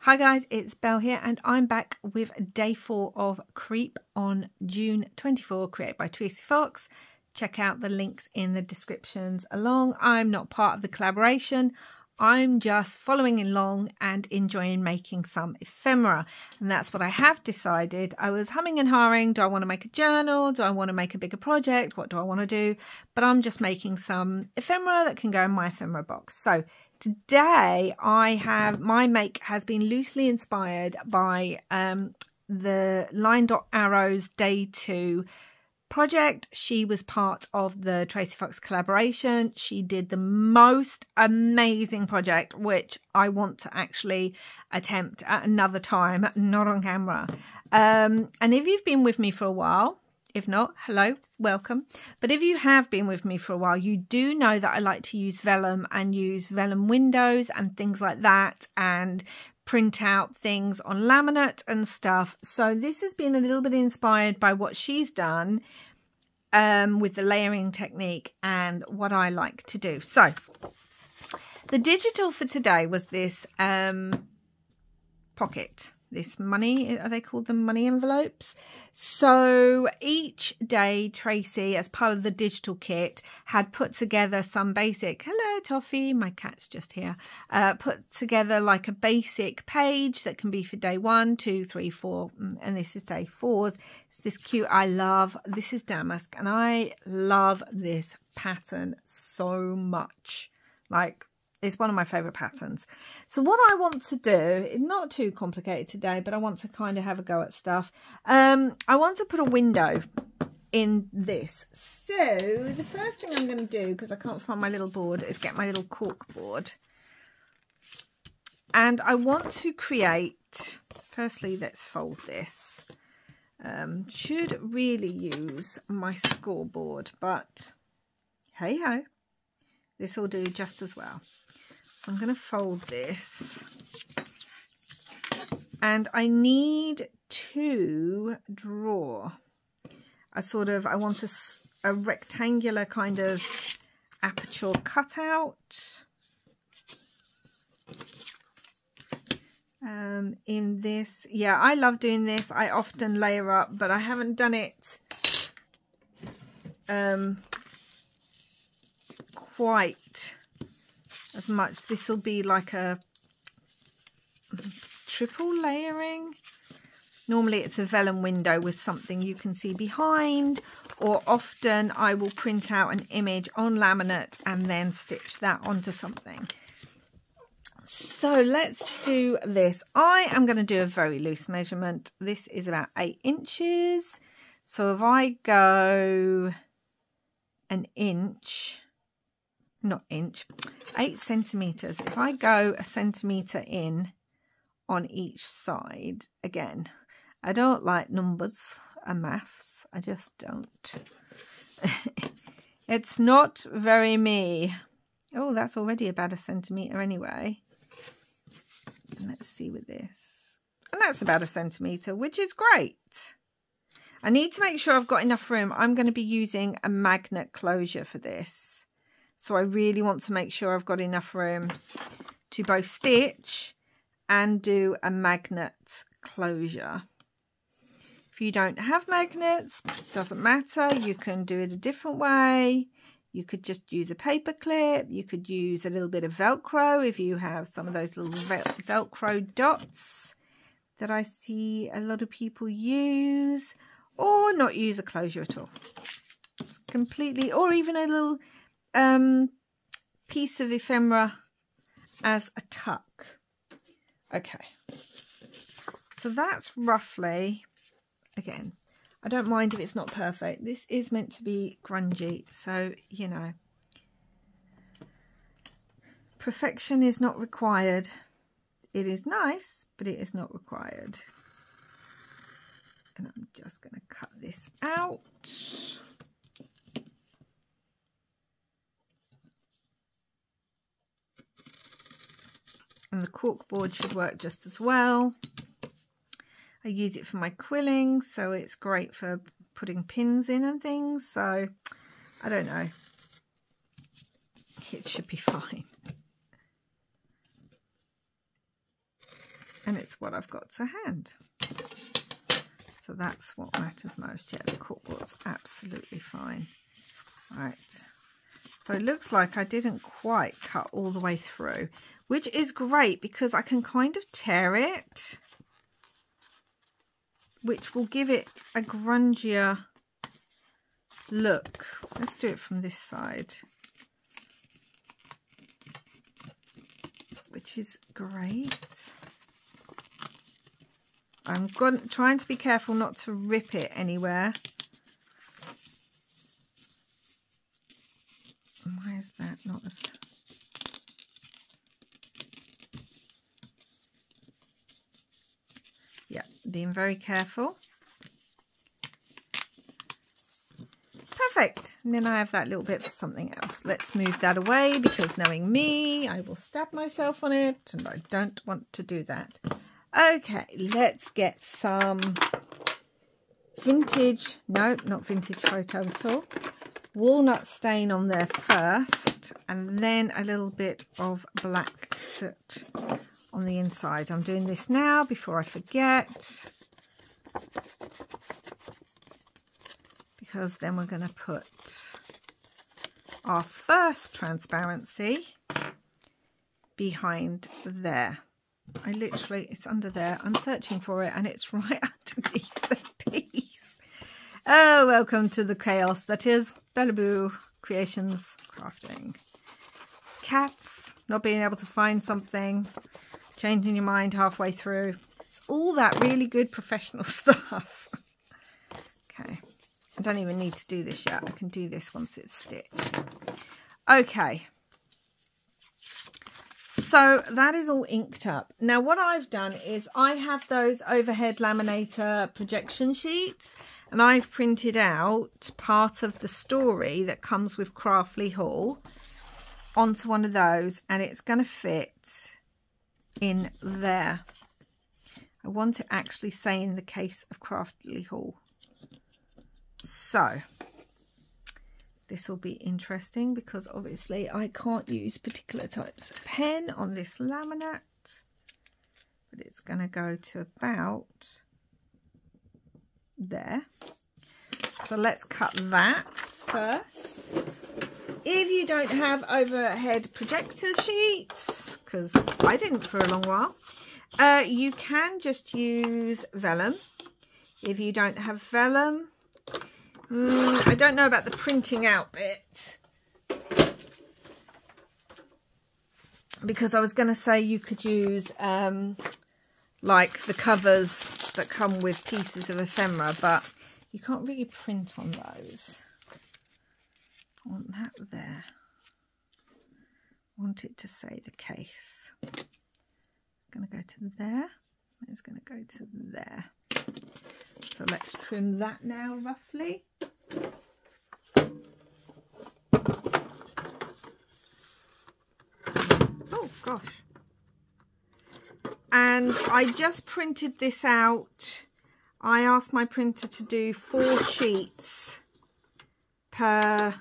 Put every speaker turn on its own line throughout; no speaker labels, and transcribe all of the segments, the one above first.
Hi guys, it's Belle here and I'm back with day 4 of Creep on June 24, created by Tracy Fox. Check out the links in the descriptions along. I'm not part of the collaboration. I'm just following along and enjoying making some ephemera. And that's what I have decided. I was humming and hawing. Do I want to make a journal? Do I want to make a bigger project? What do I want to do? But I'm just making some ephemera that can go in my ephemera box. So today my make has been loosely inspired by the Line Dot Arrows Day 2 project. She was part of the Tracy Fox collaboration. She did the most amazing project, which I want to actually attempt at another time, not on camera. And if you've been with me for a while, if not, hello, welcome. But if you have been with me for a while, you do know that I like to use vellum and use vellum windows and things like that, and print out things on laminate and stuff. So this has been a little bit inspired by what she's done with the layering technique and what I like to do. So the digital for today was this pocket. This money, are they called the money envelopes? So each day Tracy, as part of the digital kit, had put together some basic, hello Toffee, my cat's just here, put together like a basic page that can be for day 1, 2, 3, 4, and this is day 4's. It's this cute, I love, this is damask, and I love this pattern so much. Like, it's one of my favourite patterns. So what I want to do, not too complicated today, but I want to kind of have a go at stuff. I want to put a window in this. So the first thing I'm going to do, because I can't find my little board, is get my little cork board. And I want to create, firstly, let's fold this. Should really use my scoreboard, but hey ho. This will do just as well. So I'm going to fold this. And I need to draw I want a rectangular kind of aperture cutout. In this, yeah, I love doing this. I often layer up, but I haven't done it quite as much. This will be like a triple layering. Normally it's a vellum window with something you can see behind, or often I will print out an image on laminate and then stitch that onto something. So let's do this. I am going to do a very loose measurement. This is about 8 inches. So if I go an inch, not inch, 8 centimeters. If I go a centimeter in on each side, again, I don't like numbers and maths. I just don't. It's not very me. Oh, that's already about a centimeter anyway. And let's see with this. And that's about a centimeter, which is great. I need to make sure I've got enough room. I'm going to be using a magnet closure for this. So I really want to make sure I've got enough room to both stitch and do a magnet closure. If you don't have magnets, doesn't matter. You can do it a different way. You could just use a paper clip. You could use a little bit of Velcro if you have some of those little Velcro dots that I see a lot of people use, or not use a closure at all. It's completely, or even a little piece of ephemera as a tuck. Okay, so that's roughly, again, I don't mind if it's not perfect. This is meant to be grungy, so you know, perfection is not required. It is nice, but it is not required. And I'm just going to cut this out. And the cork board should work just as well. I use it for my quilling, so it's great for putting pins in and things. So I don't know. It should be fine. and it's what I've got to hand. So that's what matters most. Yeah, the corkboard's absolutely fine. Right. So it looks like I didn't quite cut all the way through, which is great because I can kind of tear it, which will give it a grungier look. Let's do it from this side, which is great. I'm trying to be careful not to rip it anywhere. Why is that not as... Yeah, being very careful. Perfect. And then I have that little bit for something else. Let's move that away because knowing me, I will stab myself on it and I don't want to do that. Okay, let's get some vintage, no, not vintage photo at all, walnut stain on there first, and then a little bit of black soot on the inside. I'm doing this now before I forget, because then we're going to put our first transparency behind there. I literally, it's under there. I'm searching for it and it's right underneath the piece. Oh, welcome to the chaos that is Bellaboo Creations Crafting. Cats, not being able to find something, changing your mind halfway through. It's all that really good professional stuff. Okay, I don't even need to do this yet. I can do this once it's stitched. Okay. So that is all inked up. Now what I've done is I have those overhead laminator projection sheets and I've printed out part of the story that comes with Craftly Haul onto one of those, and it's going to fit in there. I want it actually say in the case of Craftly Haul. So this will be interesting because obviously I can't use particular types of pen on this laminate, but it's going to go to about there. So let's cut that first. If you don't have overhead projector sheets, because I didn't for a long while, you can just use vellum. If you don't have vellum, I don't know about the printing out bit, because I was going to say you could use like the covers that come with pieces of ephemera, but you can't really print on those. I want that there. I want it to say the case. It's going to go to there. It's going to go to there. So let's trim that now roughly. Oh gosh. And I just printed this out. I asked my printer to do 4 sheets per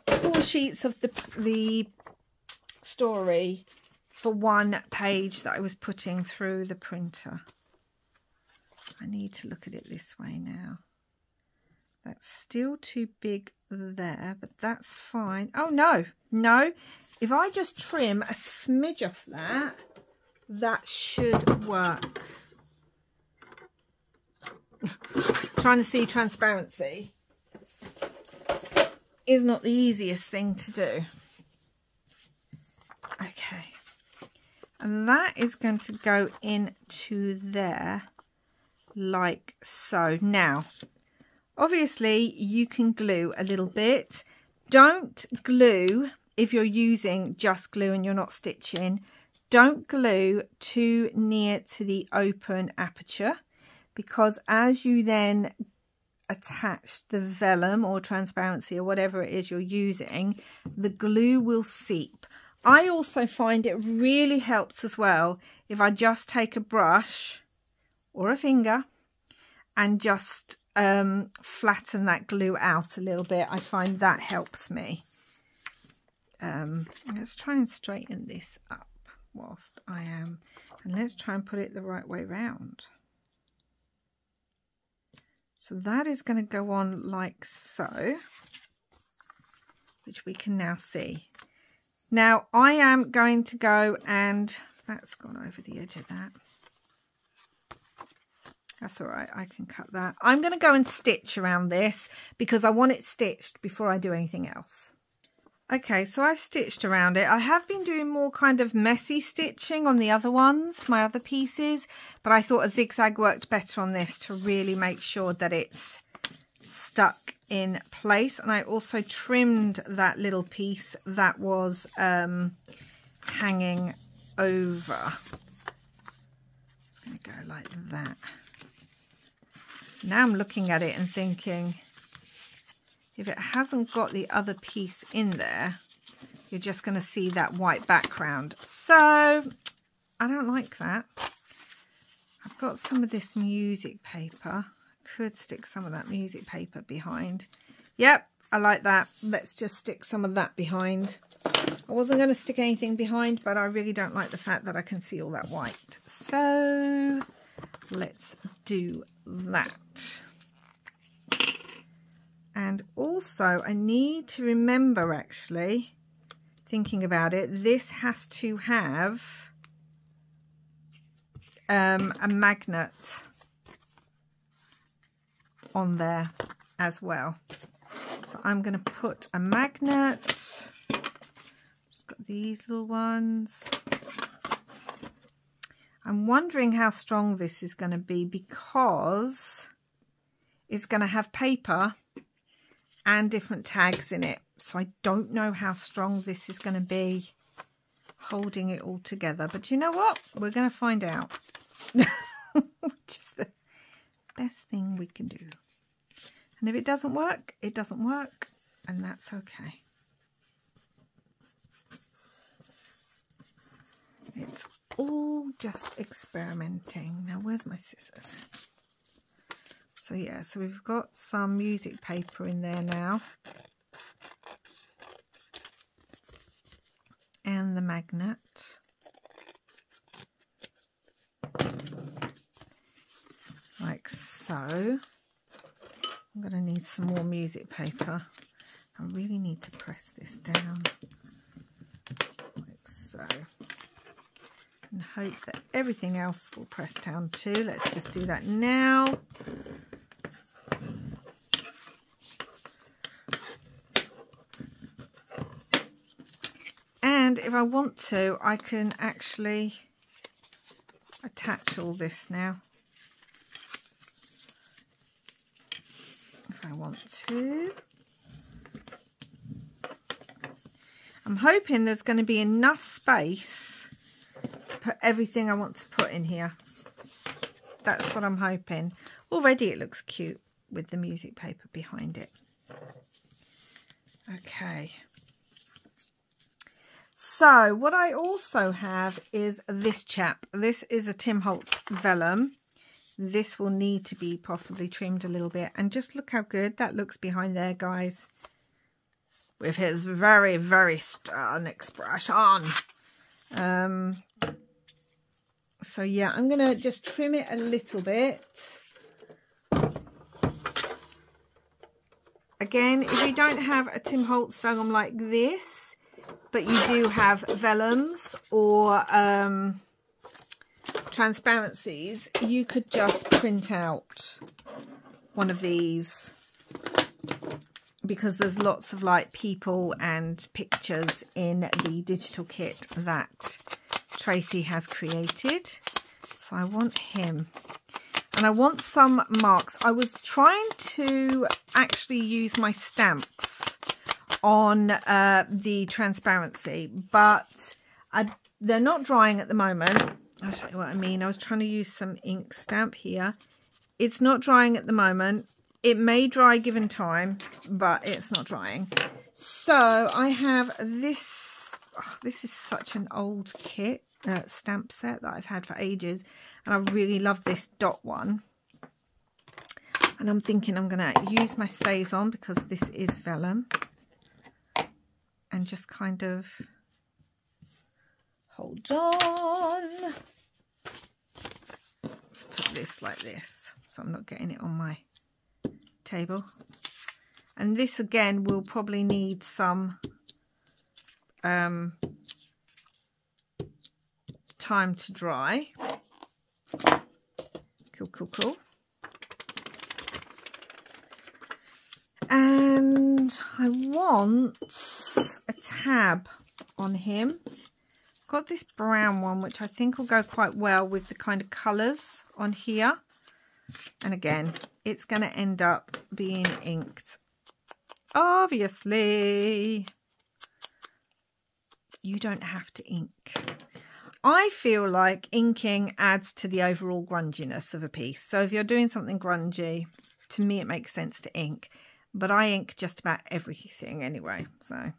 4 sheets of the story for 1 page that I was putting through the printer. I need to look at it this way now. That's still too big there, but that's fine. Oh no, no. If I just trim a smidge off that, that should work. Trying to see transparency is not the easiest thing to do. Okay. And that is going to go into there like so. Now, obviously you can glue a little bit. Don't glue if you're using just glue and you're not stitching. Don't glue too near to the open aperture, because as you then attach the vellum or transparency or whatever it is you're using, the glue will seep. I also find it really helps as well if I just take a brush or a finger and just flatten that glue out a little bit. I find that helps me. Let's try and straighten this up while embossed I am. And let's try and put it the right way round. So that is going to go on like so, which we can now see. Now I am going to go, and that's gone over the edge of that. That's all right, I can cut that. I'm going to go and stitch around this because I want it stitched before I do anything else. Okay, so I've stitched around it. I have been doing more kind of messy stitching on the other ones, my other pieces, but I thought a zigzag worked better on this to really make sure that it's stuck in place. And I also trimmed that little piece that was hanging over. It's going to go like that. Now I'm looking at it and thinking, if it hasn't got the other piece in there, you're just going to see that white background. So I don't like that. I've got some of this music paper. I could stick some of that music paper behind. Yep, I like that. Let's just stick some of that behind. I wasn't going to stick anything behind, but I really don't like the fact that I can see all that white. So let's do that. And also I need to remember, actually thinking about it, this has to have a magnet on there as well. So I'm going to put a magnet. Just got these little ones. I'm wondering how strong this is going to be because it's going to have paper and different tags in it. So I don't know how strong this is going to be holding it all together. But you know what? We're going to find out. Which is the best thing we can do. And if it doesn't work, it doesn't work. And that's okay. It's all just experimenting. Now, where's my scissors? So yeah, so we've got some music paper in there now. And the magnet. Like so. I'm going to need some more music paper. I really need to press this down. Like so. And hope that everything else will press down too. Let's just do that now. And if I want to, I can actually attach all this now. If I want to. I'm hoping there's going to be enough space to put everything I want to put in here. That's what I'm hoping. Already it looks cute with the music paper behind it. Okay. So what I also have is this chap. This is a Tim Holtz vellum. This will need to be possibly trimmed a little bit. And just look how good that looks behind there, guys. With his very, very stern expression. So yeah, I'm going to just trim it a little bit. Again, if you don't have a Tim Holtz vellum like this, but you do have vellums or transparencies, you could just print out one of these, because there's lots of like people and pictures in the digital kit that Tracy has created. So I want him. And I want some marks. I was trying to actually use my stamps on the transparency, but they're not drying at the moment. I'll show you what I mean. I was trying to use some ink stamp here. It's not drying at the moment. It may dry given time, but it's not drying. So I have this. Oh, this is such an old kit, stamp set that I've had for ages, and I really love this dot one. And I'm thinking I'm going to use my stays on, because this is vellum, and just kind of hold on. Let's put this like this, so I'm not getting it on my table. And this again will probably need some time to dry. Cool. And I want a tab on him. I've got this brown one, which I think will go quite well with the kind of colours on here. And again, it's going to end up being inked. Obviously, you don't have to ink. I feel like inking adds to the overall grunginess of a piece. So if you're doing something grungy, to me it makes sense to ink. But I ink just about everything anyway. So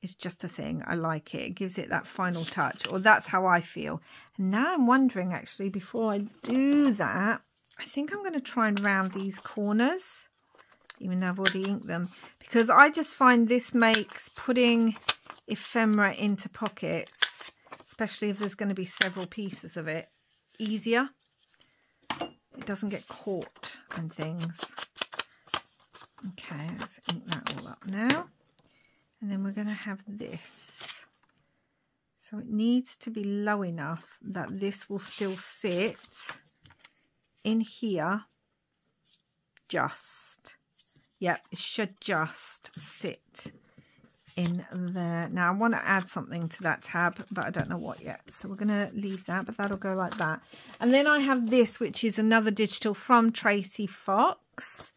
it's just a thing. I like it. It gives it that final touch. Or that's how I feel. And now I'm wondering, actually, before I do that, I think I'm going to try and round these corners. Even though I've already inked them. Because I just find this makes putting ephemera into pockets, especially if there's going to be several pieces of it, easier. It doesn't get caught and things. Okay, let's ink that all up now. And then we're going to have this. So it needs to be low enough that this will still sit in here. Just. Yep, it should just sit in there. Now I want to add something to that tab, but I don't know what yet. So we're going to leave that, but that'll go like that. And then I have this, which is another digital from Tracy Fox.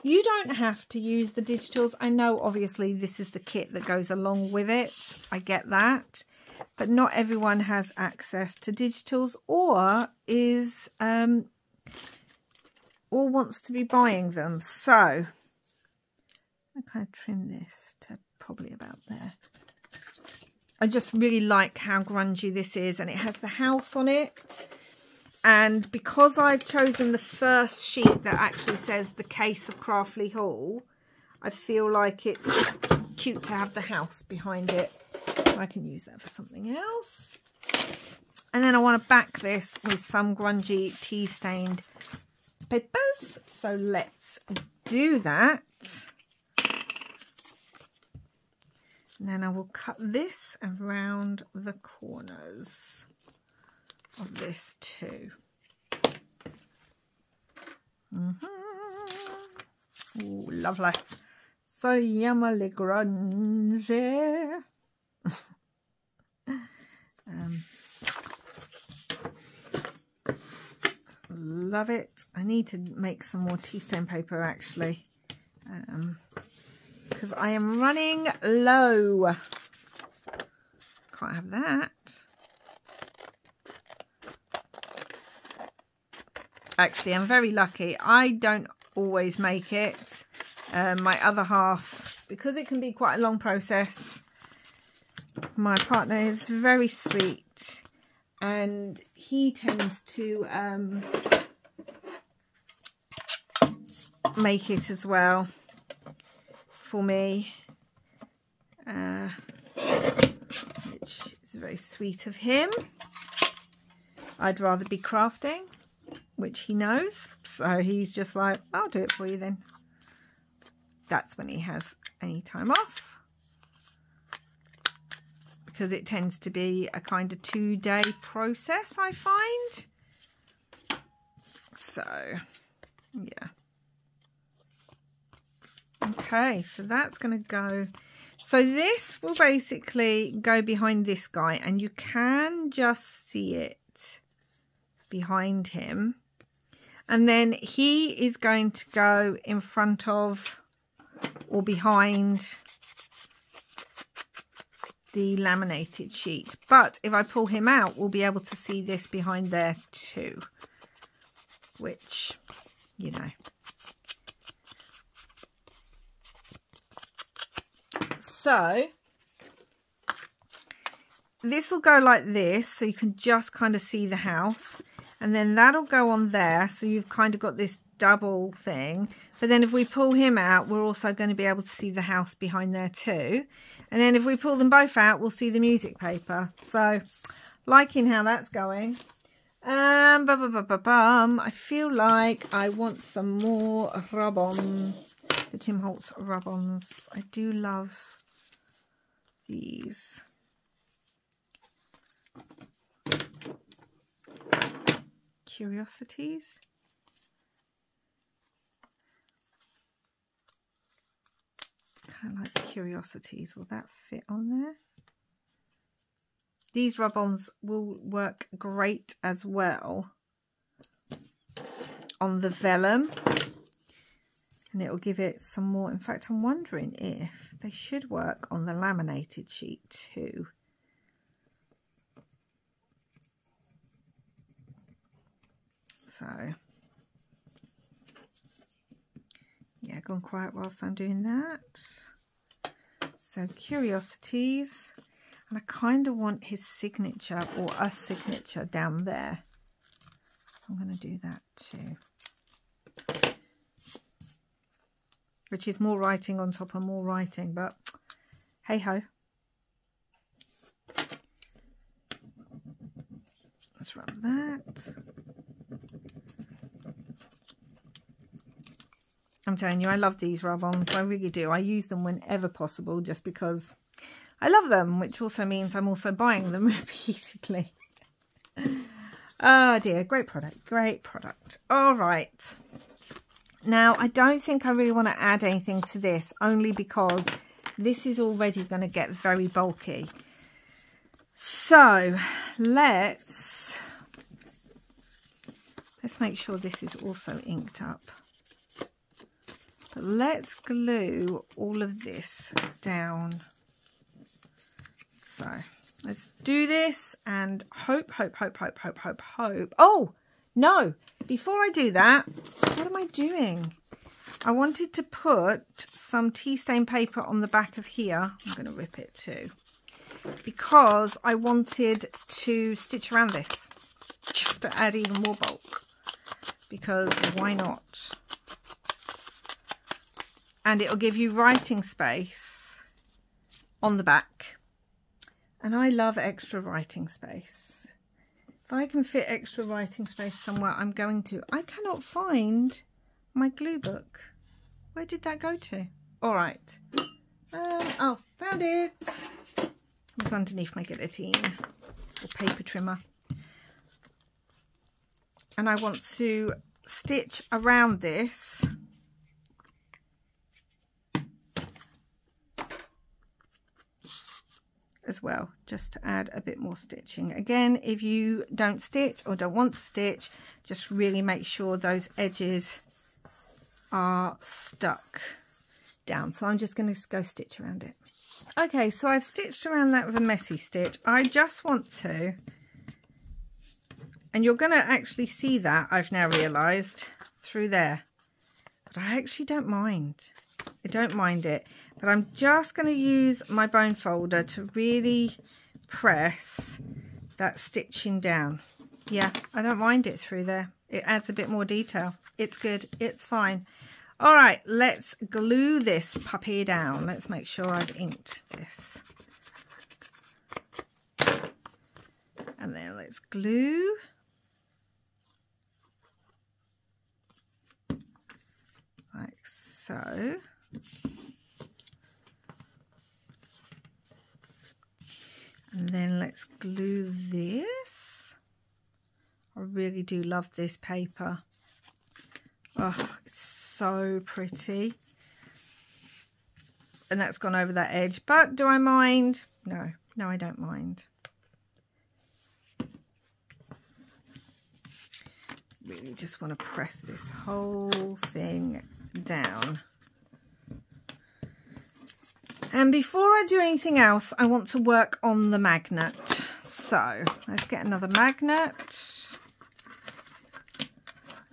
You don't have to use the digitals. I know obviously this is the kit that goes along with it. I get that. But not everyone has access to digitals or is or wants to be buying them. So I kind of trim this to probably about there. I just really like how grungy this is, and it has the house on it. And because I've chosen the first sheet that actually says the Case of Craftly Haul, I feel like it's cute to have the house behind it. I can use that for something else. And then I want to back this with some grungy tea stained papers. So let's do that. And then I will cut this around the corners of this too. Ooh, lovely. So yummy grungy. Love it. I need to make some more tea stain paper actually, because I am running low. Can't have that. Actually, I'm very lucky. I don't always make it. My other half, because it can be quite a long process, my partner is very sweet and he tends to make it as well for me, which is very sweet of him. I'd rather be crafting, which he knows, so he's just like, I'll do it for you then. That's when he has any time off, because it tends to be a kind of 2-day process, I find. So yeah, okay, so that's going to go. So this will basically go behind this guy, and you can just see it behind him. And then he is going to go in front of or behind the laminated sheet. But if I pull him out, we'll be able to see this behind there too, which, you know. So this will go like this, so you can just kind of see the house. And then that'll go on there. So you've kind of got this double thing. But then if we pull him out, we're also going to be able to see the house behind there too. And then if we pull them both out, we'll see the music paper. So liking how that's going. I feel like I want some more rub-on. The Tim Holtz rub-ons. I do love these. Curiosities. Kind of like the Curiosities. Will that fit on there? These rub-ons will work great as well on the vellum. And it will give it some more. In fact, I'm wondering if they should work on the laminated sheet too. So, yeah, gone quiet whilst I'm doing that. So, Curiosities. And I kind of want his signature or a signature down there. So I'm going to do that too. Which is more writing on top of more writing, but hey ho. Let's rub that. I'm telling you, I love these rub-ons. I really do. I use them whenever possible just because I love them, which also means I'm also buying them repeatedly. Oh dear, great product, great product. All right. Now, I don't think I really want to add anything to this, only because this is already going to get very bulky. So, let's make sure this is also inked up. But let's glue all of this down. So, let's do this and hope. Oh, no. Before I do that, what am I doing? I wanted to put some tea stain paper on the back of here. I'm going to rip it too. Because I wanted to stitch around this. Just to add even more bulk. Because why not? And it'll give you writing space on the back. And I love extra writing space. If I can fit extra writing space somewhere, I'm going to. I cannot find my glue book. Where did that go to? All right. Oh, found it. It was underneath my guillotine or paper trimmer. And I want to stitch around this. As well, just to add a bit more stitching. Again, if you don't stitch or don't want to stitch, just really make sure those edges are stuck down. So I'm just going to go stitch around it. Okay, so I've stitched around that with a messy stitch. I just want to, and you're going to actually see that, I've now realised, through there. But I actually don't mind. I don't mind it. But I'm just going to use my bone folder to really press that stitching down. Yeah, I don't mind it through there. It adds a bit more detail. It's good. It's fine. All right, let's glue this puppy down. Let's make sure I've inked this. And then let's glue. Like so. And then let's glue this. I really do love this paper. Oh, it's so pretty. And that's gone over that edge. But do I mind? No, no, I don't mind. Really just want to press this whole thing down. And before I do anything else, I want to work on the magnet. So let's get another magnet.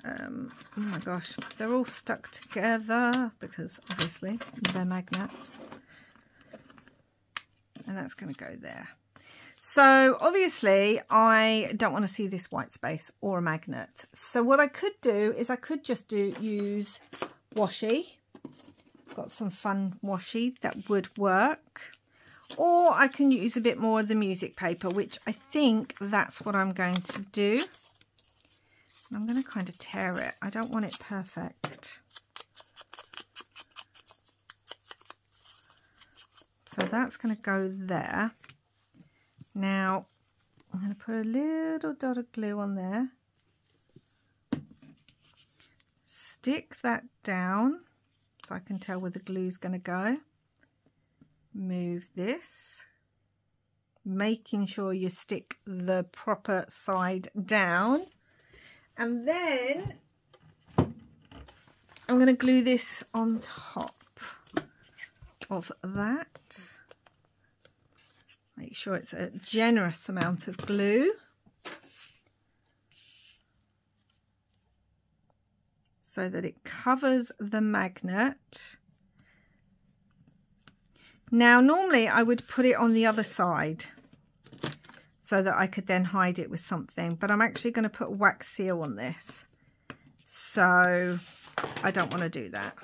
Oh my gosh, they're all stuck together because obviously they're magnets. And that's going to go there. So obviously I don't want to see this white space or a magnet. So what I could do is I could just use washi. Got some fun washi that would work. Or I can use a bit more of the music paper, which I think that's what I'm going to do. I'm going to kind of tear it. I don't want it perfect. So that's going to go there. Now, I'm going to put a little dot of glue on there. Stick that down so I can tell where the glue's going to go. Move this, making sure you stick the proper side down. And then I'm going to glue this on top of that. Make sure it's a generous amount of glue. So that it covers the magnet. Now, normally I would put it on the other side so that I could then hide it with something, but I'm actually going to put wax seal on this. So I don't want to do that.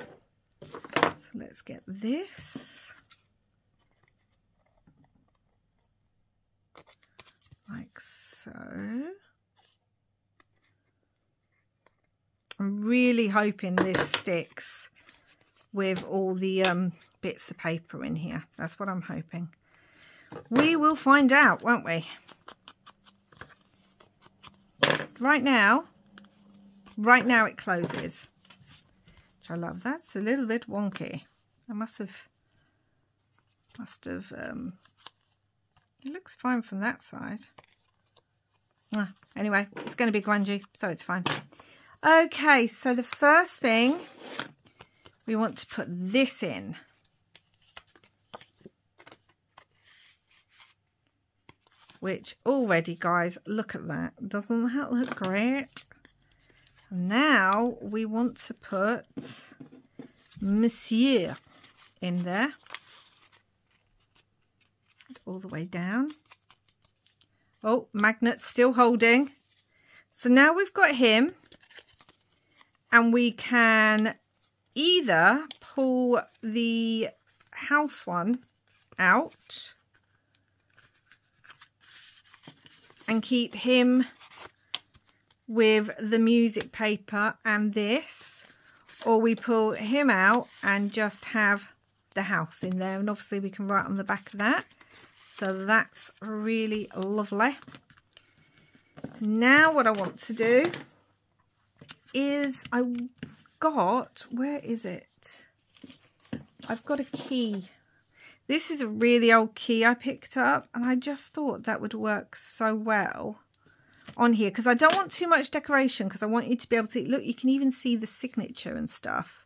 So let's get this. Like so. I'm really hoping this sticks with all the bits of paper in here. That's what I'm hoping. We will find out, won't we? Right now it closes, which I love. That's a little bit wonky. I must have it looks fine from that side. Anyway, it's going to be grungy, so it's fine. Okay, so the first thing, we want to put this in. Which already, guys, look at that. Doesn't that look great? Now we want to put Monsieur in there. All the way down. Oh, magnet's still holding. So now we've got him. And we can either pull the house one out and keep him with the music paper and this, or we pull him out and just have the house in there, and obviously we can write on the back of that. So that's really lovely. Now what I want to do is where is it? I've got a key. This is a really old key I picked up, and I just thought that would work so well on here because I don't want too much decoration, because I want you to be able to look. You can even see the signature and stuff,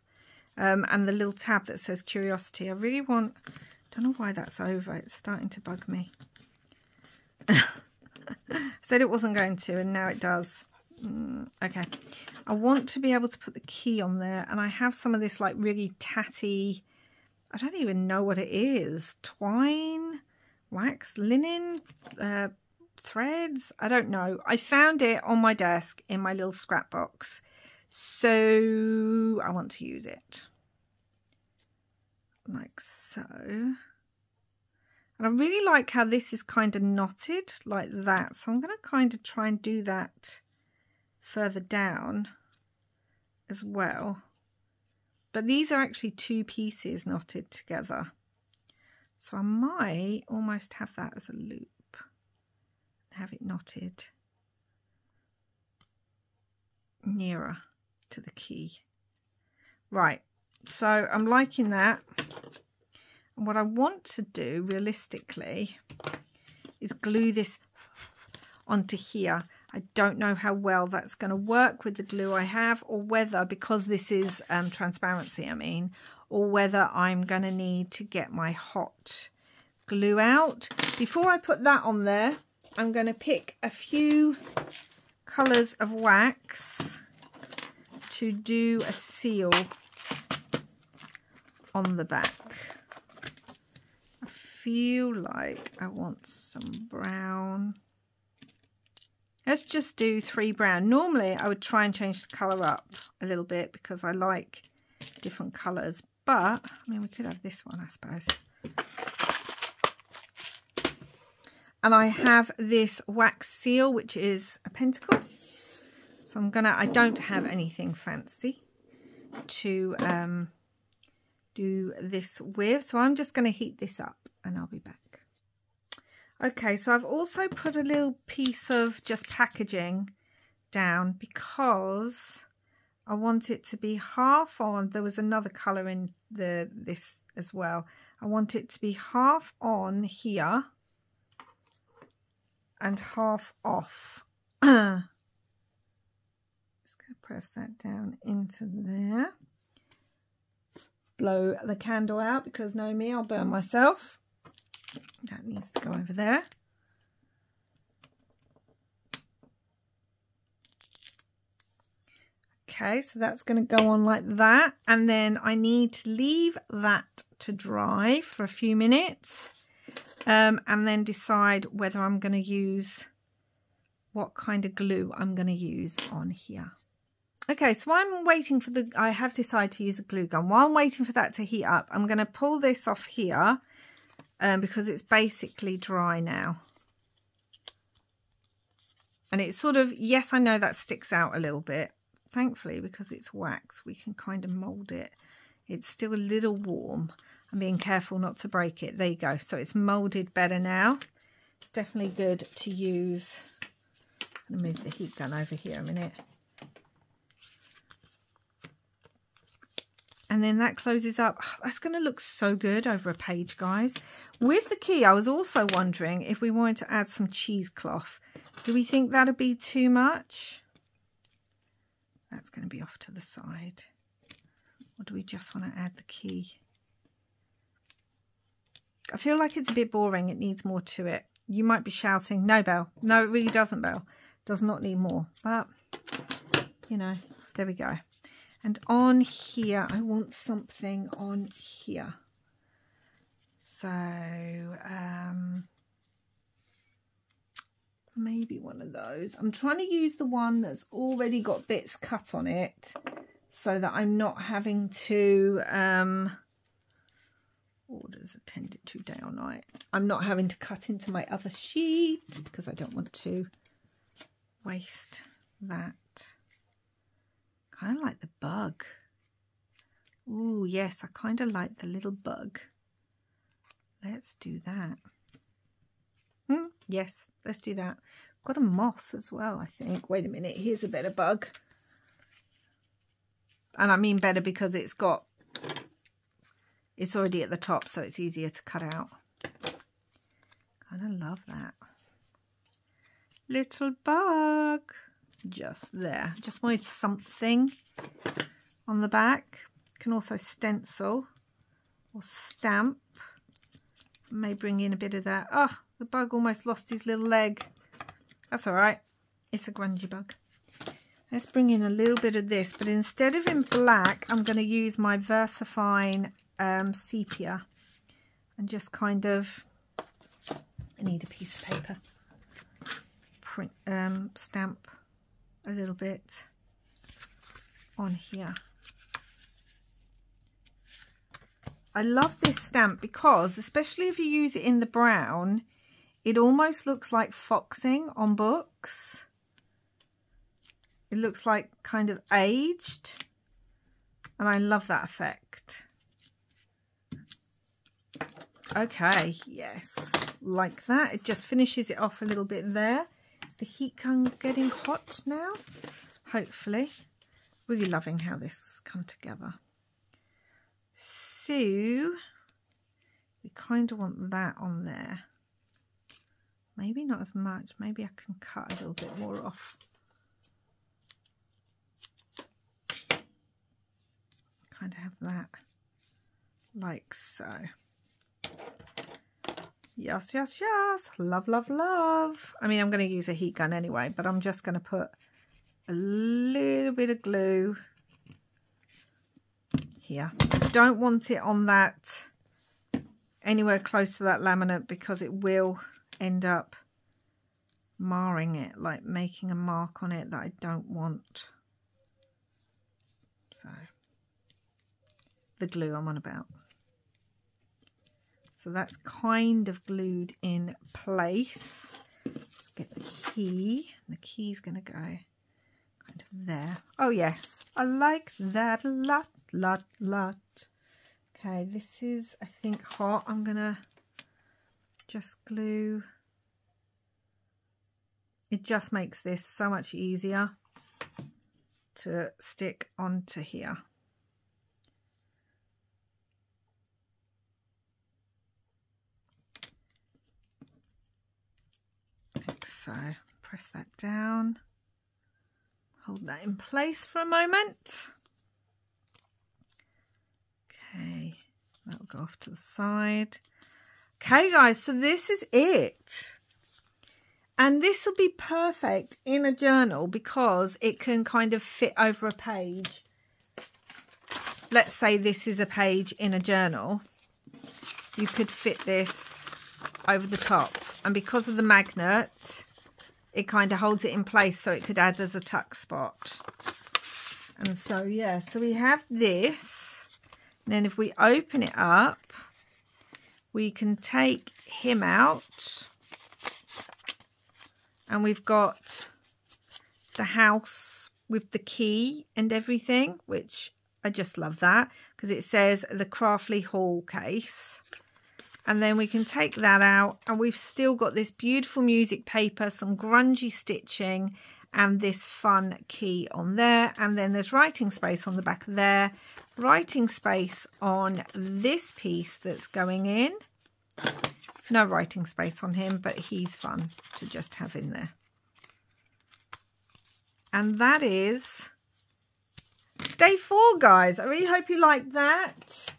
and the little tab that says Curiosity. I really want, don't know why that's over. It's starting to bug me. Said it wasn't going to, and now it does. Okay, I want to be able to put the key on there, and I have some of this like really tatty, I don't even know what it is, twine, wax, linen, threads, I don't know. I found it on my desk in my little scrap box, so I want to use it like so. And I really like how this is kind of knotted like that, so I'm going to kind of try and do that further down as well. But these are actually two pieces knotted together, so I might almost have that as a loop and have it knotted nearer to the key. Right, so I'm liking that. And what I want to do realistically is glue this onto here. I don't know how well that's going to work with the glue I have, or whether, because this is transparency, I mean, or whether I'm going to need to get my hot glue out. Before I put that on there, I'm going to pick a few colours of wax to do a seal on the back. A feel like I want some brown. Let's just do 3 brown. Normally I would try and change the colour up a little bit because I like different colours. But, I mean, we could have this one, I suppose. And I have this wax seal, which is a pentacle. So I don't have anything fancy to do this with. So I'm just going to heat this up and I'll be back. Okay, so I've also put a little piece of just packaging down because I want it to be half on. There was another colour in this as well. I want it to be half on here and half off. Just going to press that down into there. Blow the candle out because know me, I'll burn myself. That needs to go over there. Okay, so that's going to go on like that. And then I need to leave that to dry for a few minutes. And then decide whether I'm going to use what kind of glue I'm going to use on here. Okay, so I'm waiting for I have decided to use a glue gun. While I'm waiting for that to heat up, I'm going to pull this off here. Because it's basically dry now. And it's sort of, yes, I know that sticks out a little bit. Thankfully, because it's wax, we can kind of mould it. It's still a little warm. I'm being careful not to break it. There you go. So it's moulded better now. It's definitely good to use. I'm going to move the heat gun over here a minute. And then that closes up. Oh, that's going to look so good over a page, guys. With the key, I was also wondering if we wanted to add some cheesecloth. Do we think that'd be too much? That's going to be off to the side. Or do we just want to add the key? I feel like it's a bit boring. It needs more to it. You might be shouting, no, Belle. No, it really doesn't, Belle. Does not need more. But, you know, there we go. And on here, I want something on here. So, maybe one of those. I'm trying to use the one that's already got bits cut on it so that I'm not having to, orders attended to day or night. I'm not having to cut into my other sheet because I don't want to waste that. Kind of like the bug. Ooh, yes, I kind of like the little bug. Let's do that. Yes, let's do that. Got a moth as well, I think. Wait a minute, here's a better bug. And I mean better because it's already at the top, so it's easier to cut out. Kind of love that. Little bug. Just there. Just wanted something on the back. Can also stencil or stamp. May bring in a bit of that. Oh, the bug almost lost his little leg. That's all right. It's a grungy bug. Let's bring in a little bit of this, but instead of in black, I'm going to use my VersaFine sepia and just kind of, I need a piece of paper. Print, stamp a little bit on here. I love this stamp because, especially if you use it in the brown, it almost looks like foxing on books. It looks like kind of aged, and I love that effect. Okay, yes, like that. It just finishes it off a little bit there. Is the heat gun getting hot now? Hopefully. Really loving how this has come together. So, we kind of want that on there. Maybe not as much. Maybe I can cut a little bit more off. Kind of have that like so. Yes, yes, yes. Love, love, love. I mean, I'm going to use a heat gun anyway, but I'm just going to put a little bit of glue here. Don't want it on that anywhere close to that laminate because it will end up marring it, like making a mark on it that I don't want. So the glue I'm on about. So that's kind of glued in place. Let's get the key. The key's going to go kind of there. Oh yes, I like that a lot. Okay, this is, I think, hot. I'm going to just glue. It just makes this so much easier to stick onto here. Like so. Press that down. Hold that in place for a moment. Okay, that'll go off to the side. Okay guys, so this is it. And this will be perfect in a journal because it can kind of fit over a page. Let's say this is a page in a journal. You could fit this over the top. And because of the magnet, it kind of holds it in place so it could add as a tuck spot. And so, yeah, so we have this. And then if we open it up, we can take him out. And we've got the house with the key and everything, which I just love that because it says the Craftly Hall case. And then we can take that out and we've still got this beautiful music paper, some grungy stitching and this fun key on there. And then there's writing space on the back there, writing space on this piece that's going in. No writing space on him, but he's fun to just have in there. And that is day 4, guys. I really hope you liked that.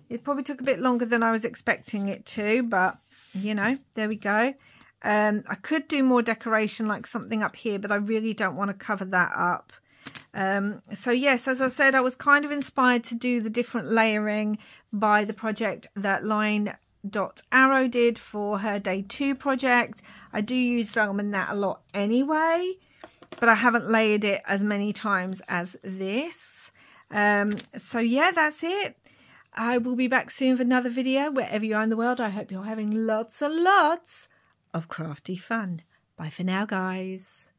It probably took a bit longer than I was expecting it to, but, you know, there we go. I could do more decoration, like something up here, but I really don't want to cover that up. So, yes, as I said, I was kind of inspired to do the different layering by the project that Line.Arrow did for her day 2 project. I do use vellum and that a lot anyway, but I haven't layered it as many times as this. So yeah, that's it. I will be back soon with another video. Wherever you are in the world, I hope you're having lots and lots of crafty fun. Bye for now, guys.